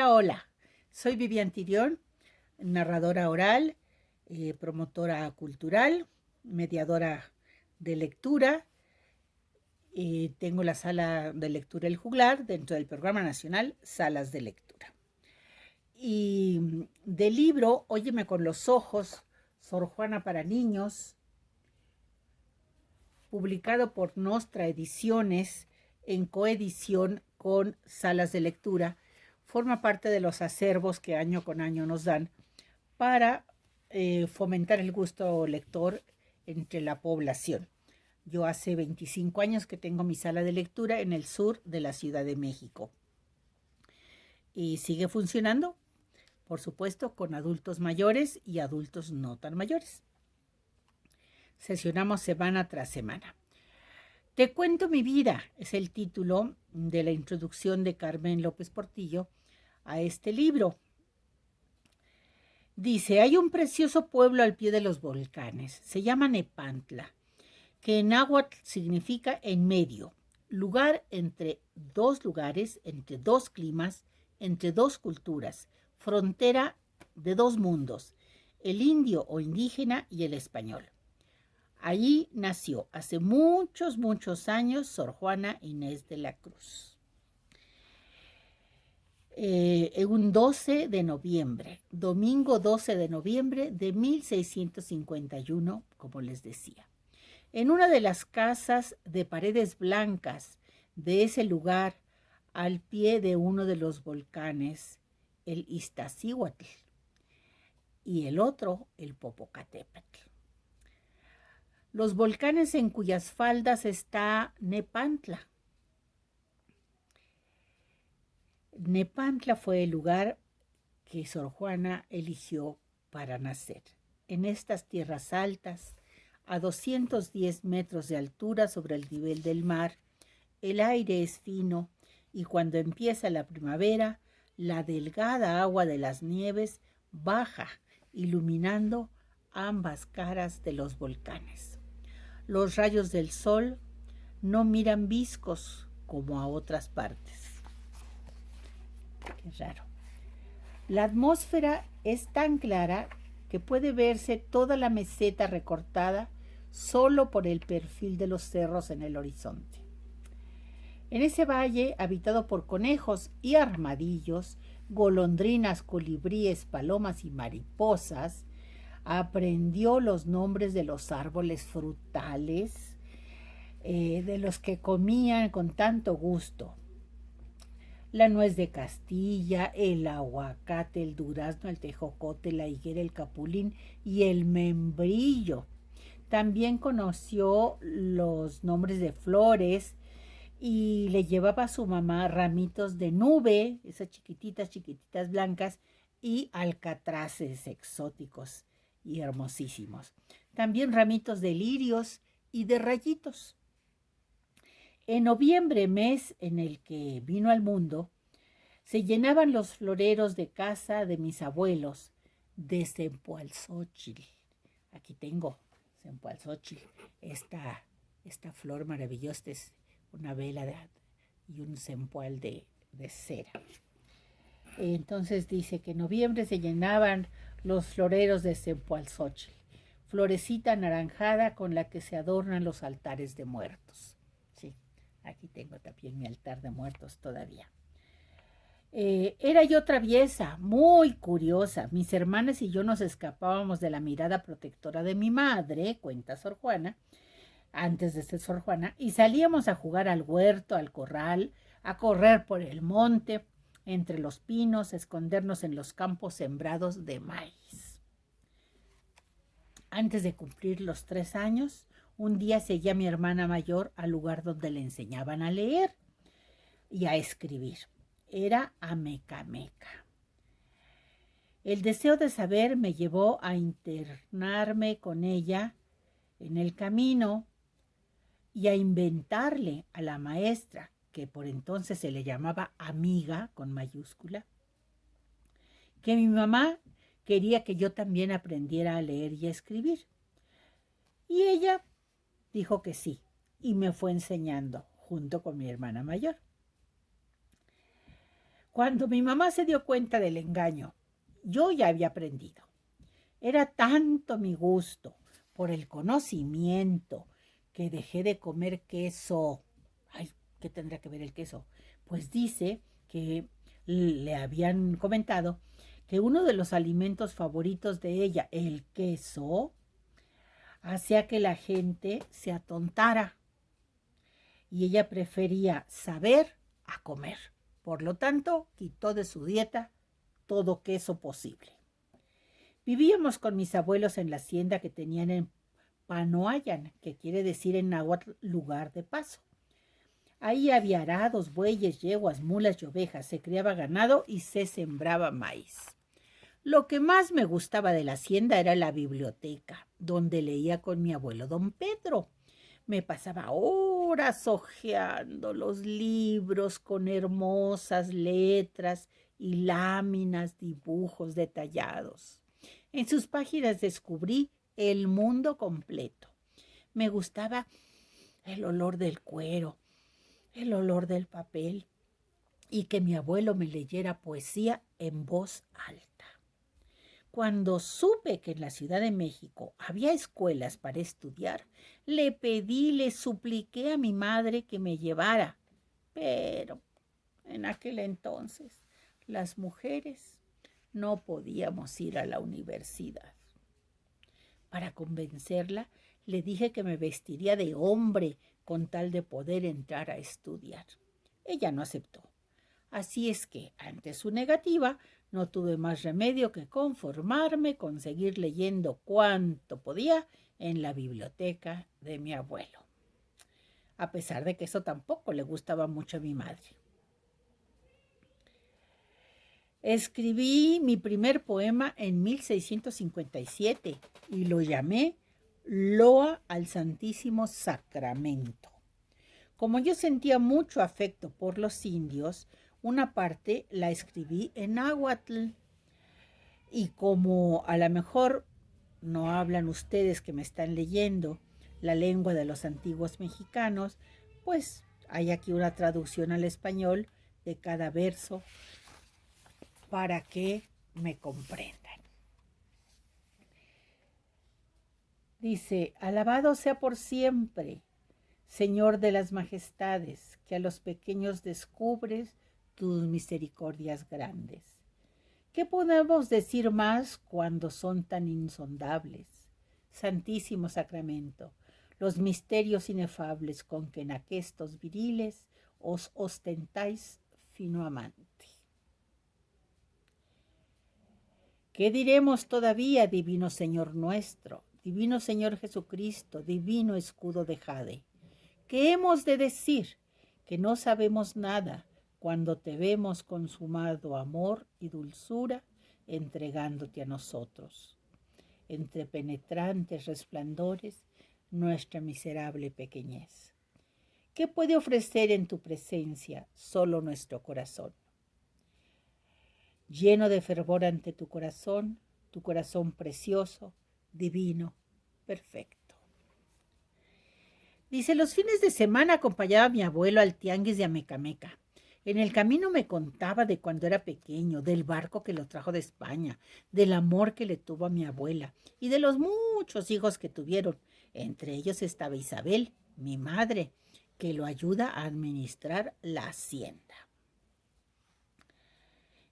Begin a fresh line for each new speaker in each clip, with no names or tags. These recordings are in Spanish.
Hola, hola. Soy Vivian Tirión, narradora oral, promotora cultural, mediadora de lectura. Tengo la sala de lectura El Juglar dentro del Programa Nacional Salas de Lectura. Y del libro Óyeme con los ojos, Sor Juana para niños, publicado por Nostra Ediciones en coedición con Salas de Lectura, forma parte de los acervos que año con año nos dan para fomentar el gusto lector entre la población. Yo hace 25 años que tengo mi sala de lectura en el sur de la Ciudad de México. Y sigue funcionando, por supuesto, con adultos mayores y adultos no tan mayores. Sesionamos semana tras semana. Te cuento mi vida, es el título de la introducción de Carmen López Portillo a este libro. Dice, hay un precioso pueblo al pie de los volcanes, se llama Nepantla, que en náhuatl significa en medio, lugar entre dos lugares, entre dos climas, entre dos culturas, frontera de dos mundos, el indio o indígena y el español. Allí nació hace muchos, muchos años Sor Juana Inés de la Cruz. Un 12 de noviembre, domingo 12 de noviembre de 1651, como les decía. En una de las casas de paredes blancas de ese lugar, al pie de uno de los volcanes, el Iztaccíhuatl, y el otro, el Popocatépetl. Los volcanes en cuyas faldas está Nepantla. Nepantla fue el lugar que Sor Juana eligió para nacer. En estas tierras altas, a 210 metros de altura sobre el nivel del mar, el aire es fino y cuando empieza la primavera, la delgada agua de las nieves baja, iluminando ambas caras de los volcanes. Los rayos del sol no miran viscos como a otras partes. Qué raro. La atmósfera es tan clara que puede verse toda la meseta recortada solo por el perfil de los cerros en el horizonte. En ese valle, habitado por conejos y armadillos, golondrinas, colibríes, palomas y mariposas, aprendió los nombres de los árboles frutales, de los que comían con tanto gusto. La nuez de Castilla, el aguacate, el durazno, el tejocote, la higuera, el capulín y el membrillo. También conoció los nombres de flores y le llevaba a su mamá ramitos de nube, esas chiquititas, chiquititas blancas, y alcatraces exóticos y hermosísimos. También ramitos de lirios y de rayitos. En noviembre, mes en el que vino al mundo, se llenaban los floreros de casa de mis abuelos de Cempoalzóchitl. Aquí tengo Cempoalzóchitl, esta flor maravillosa, es una vela y un cempoal de cera. Entonces dice que en noviembre se llenaban los floreros de Cempoalzóchitl, florecita anaranjada con la que se adornan los altares de muertos. Sí, aquí tengo también mi altar de muertos todavía. Era yo traviesa, muy curiosa. Mis hermanas y yo nos escapábamos de la mirada protectora de mi madre, cuenta Sor Juana, antes de ser Sor Juana, y salíamos a jugar al huerto, al corral, a correr por el monte, entre los pinos, a escondernos en los campos sembrados de maíz. Antes de cumplir los 3 años, un día seguí a mi hermana mayor al lugar donde le enseñaban a leer y a escribir. Era Amecameca. El deseo de saber me llevó a internarme con ella en el camino y a inventarle a la maestra, que por entonces se le llamaba amiga con mayúscula, que mi mamá quería que yo también aprendiera a leer y a escribir. Y ella dijo que sí, y me fue enseñando junto con mi hermana mayor. Cuando mi mamá se dio cuenta del engaño, yo ya había aprendido. Era tanto mi gusto por el conocimiento que dejé de comer queso. Ay, ¿qué tendrá que ver el queso? Pues dice que le habían comentado que uno de los alimentos favoritos de ella, el queso, hacía que la gente se atontara y ella prefería saber a comer. Por lo tanto, quitó de su dieta todo queso posible. Vivíamos con mis abuelos en la hacienda que tenían en Panoayan, que quiere decir en náhuatl lugar de paso. Ahí había arados, bueyes, yeguas, mulas y ovejas, se criaba ganado y se sembraba maíz. Lo que más me gustaba de la hacienda era la biblioteca, donde leía con mi abuelo don Pedro. Me pasaba horas hojeando los libros con hermosas letras y láminas, dibujos detallados. En sus páginas descubrí el mundo completo. Me gustaba el olor del cuero, el olor del papel y que mi abuelo me leyera poesía en voz alta. Cuando supe que en la Ciudad de México había escuelas para estudiar, le supliqué a mi madre que me llevara. Pero en aquel entonces las mujeres no podíamos ir a la universidad. Para convencerla, le dije que me vestiría de hombre con tal de poder entrar a estudiar. Ella no aceptó. Así es que, ante su negativa, no tuve más remedio que conformarme con seguir leyendo cuanto podía en la biblioteca de mi abuelo, a pesar de que eso tampoco le gustaba mucho a mi madre. Escribí mi primer poema en 1657 y lo llamé Loa al Santísimo Sacramento. Como yo sentía mucho afecto por los indios, una parte la escribí en náhuatl. Y como a lo mejor no hablan ustedes que me están leyendo la lengua de los antiguos mexicanos, pues hay aquí una traducción al español de cada verso para que me comprendan. Dice: alabado sea por siempre, Señor de las majestades, que a los pequeños descubres tus misericordias grandes. ¿Qué podemos decir más cuando son tan insondables? Santísimo Sacramento, los misterios inefables con que en aquestos viriles os ostentáis fino amante. ¿Qué diremos todavía, divino Señor nuestro, divino Señor Jesucristo, divino escudo de jade? ¿Qué hemos de decir? Que no sabemos nada cuando te vemos consumado amor y dulzura entregándote a nosotros. Entre penetrantes resplandores, nuestra miserable pequeñez. ¿Qué puede ofrecer en tu presencia solo nuestro corazón? Lleno de fervor ante tu corazón precioso, divino, perfecto. Dice: los fines de semana acompañaba a mi abuelo al tianguis de Amecameca. En el camino me contaba de cuando era pequeño, del barco que lo trajo de España, del amor que le tuvo a mi abuela y de los muchos hijos que tuvieron. Entre ellos estaba Isabel, mi madre, que lo ayuda a administrar la hacienda.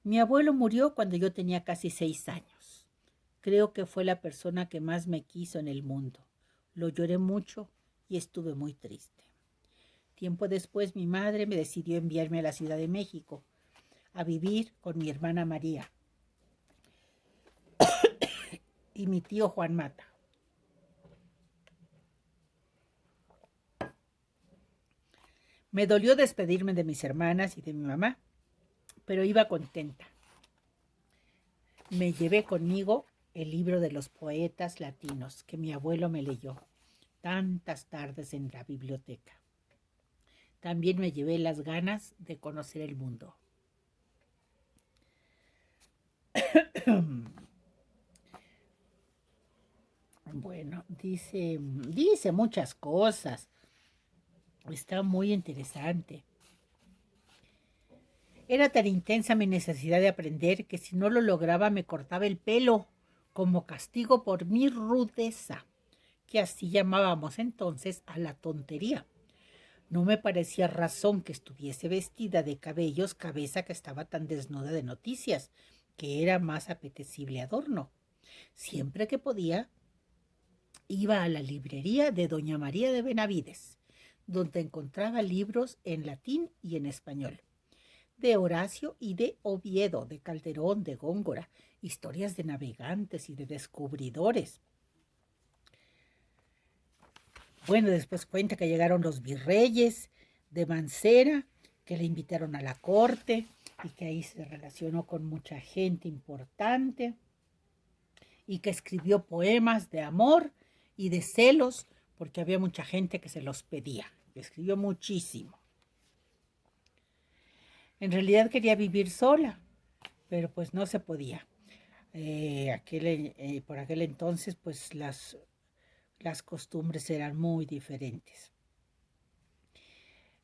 Mi abuelo murió cuando yo tenía casi 6 años. Creo que fue la persona que más me quiso en el mundo. Lo lloré mucho y estuve muy triste. Tiempo después mi madre me decidió enviarme a la Ciudad de México a vivir con mi hermana María y mi tío Juan Mata. Me dolió despedirme de mis hermanas y de mi mamá, pero iba contenta. Me llevé conmigo el libro de los poetas latinos que mi abuelo me leyó tantas tardes en la biblioteca. También me llevé las ganas de conocer el mundo. Bueno, dice muchas cosas. Está muy interesante. Era tan intensa mi necesidad de aprender que si no lo lograba me cortaba el pelo, como castigo por mi rudeza, que así llamábamos entonces a la tontería. No me parecía razón que estuviese vestida de cabellos cabeza que estaba tan desnuda de noticias, que era más apetecible adorno. Siempre que podía, iba a la librería de doña María de Benavides, donde encontraba libros en latín y en español, de Horacio y de Oviedo, de Calderón, de Góngora, historias de navegantes y de descubridores. Bueno, después cuenta que llegaron los virreyes de Mancera, que le invitaron a la corte y que ahí se relacionó con mucha gente importante y que escribió poemas de amor y de celos porque había mucha gente que se los pedía. Escribió muchísimo. En realidad quería vivir sola, pero pues no se podía. Por aquel entonces pues las costumbres eran muy diferentes.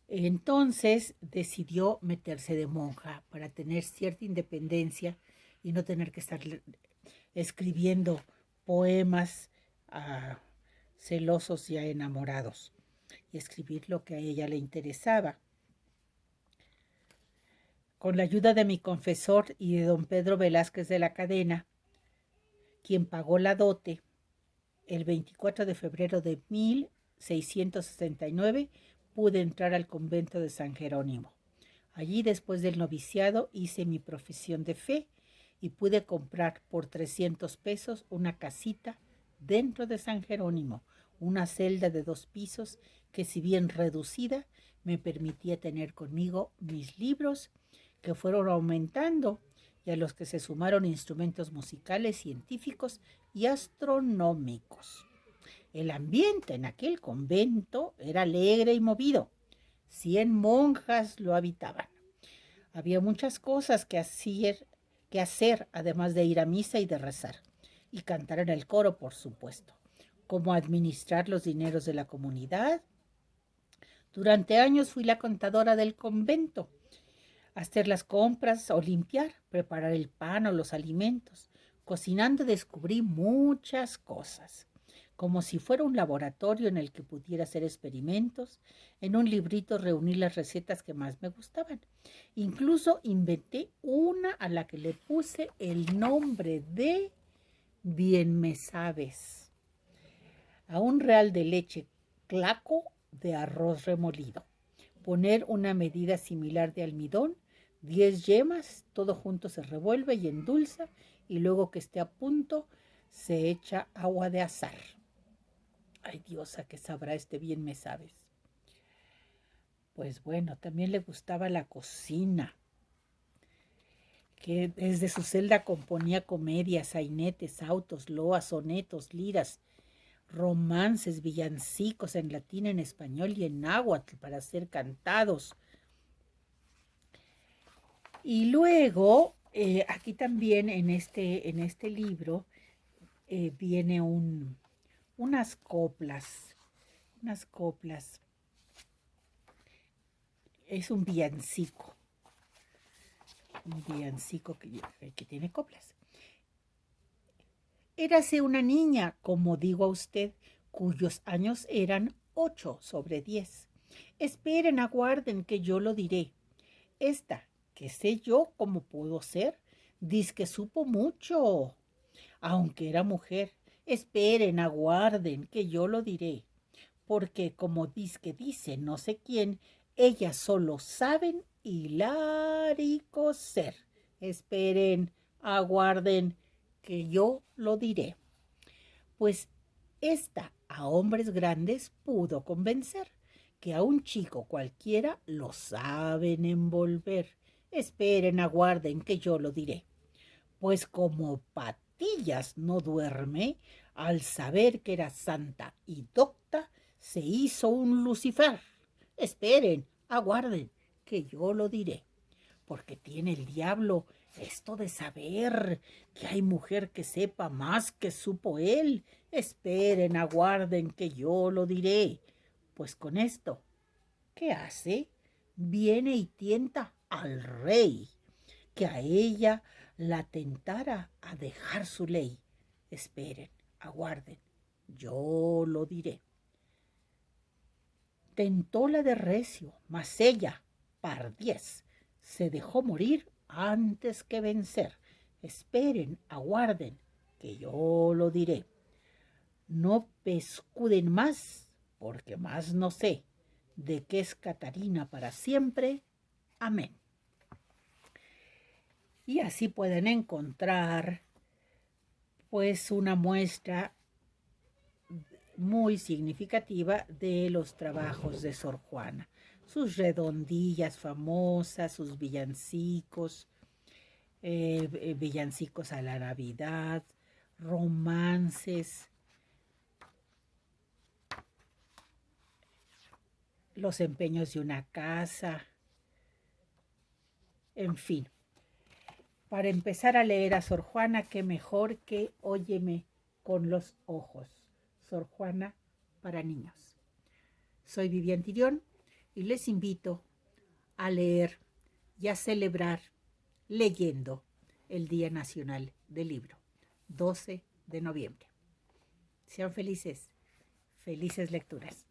Entonces decidió meterse de monja para tener cierta independencia y no tener que estar escribiendo poemas a celosos y a enamorados y escribir lo que a ella le interesaba. Con la ayuda de mi confesor y de don Pedro Velázquez de la Cadena, quien pagó la dote, el 24 de febrero de 1669 pude entrar al convento de San Jerónimo. Allí, después del noviciado, hice mi profesión de fe y pude comprar por 300 pesos una casita dentro de San Jerónimo, una celda de 2 pisos que, si bien reducida, me permitía tener conmigo mis libros, que fueron aumentando y a los que se sumaron instrumentos musicales, científicos y astronómicos. El ambiente en aquel convento era alegre y movido. 100 monjas lo habitaban. Había muchas cosas que hacer, además de ir a misa y de rezar, y cantar en el coro, por supuesto, como administrar los dineros de la comunidad. Durante años fui la contadora del convento, hacer las compras o limpiar, preparar el pan o los alimentos. Cocinando descubrí muchas cosas, como si fuera un laboratorio en el que pudiera hacer experimentos. En un librito reuní las recetas que más me gustaban. Incluso inventé una a la que le puse el nombre de Bien me sabes. A un real de leche claco de arroz remolido. Poner una medida similar de almidón, 10 yemas, todo junto se revuelve y endulza, y luego que esté a punto se echa agua de azahar. Ay, Dios, ¿a qué sabrá este bien me sabes? Pues bueno, también le gustaba la cocina, que desde su celda componía comedias, sainetes, autos, loas, sonetos, liras, romances, villancicos en latín, en español y en náhuatl para ser cantados. Y luego, aquí también en este libro viene unas coplas. Es un villancico que tiene coplas. Érase una niña, como digo a usted, cuyos años eran 8 sobre 10. Esperen, aguarden, que yo lo diré. Esta, que sé yo cómo puedo ser, diz que supo mucho, aunque era mujer. Esperen, aguarden, que yo lo diré. Porque, como dice no sé quién, ellas solo saben hilar y coser. Esperen, aguarden, que yo lo diré. Pues esta a hombres grandes pudo convencer, que a un chico cualquiera lo saben envolver. Esperen, aguarden, que yo lo diré. Pues como Patillas no duerme, al saber que era santa y docta, se hizo un Lucifer. Esperen, aguarden, que yo lo diré. Porque tiene el diablo esto de saber que hay mujer que sepa más que supo él. Esperen, aguarden, que yo lo diré. Pues con esto, ¿qué hace? Viene y tienta al rey, que a ella la tentara a dejar su ley. Esperen, aguarden, yo lo diré. Tentóla de recio, mas ella, pardiez, se dejó morir antes que vencer. Esperen, aguarden, que yo lo diré. No pescuden más, porque más no sé, de qué es Catarina para siempre. Amén. Y así pueden encontrar pues una muestra muy significativa de los trabajos de Sor Juana. Sus redondillas famosas, sus villancicos, villancicos a la Navidad, romances, los empeños de una casa, en fin. Para empezar a leer a Sor Juana, qué mejor que Óyeme con los ojos. Sor Juana para niños. Soy Vivian Tirión y les invito a leer y a celebrar leyendo el Día Nacional del Libro, 12 de noviembre. Sean felices, felices lecturas.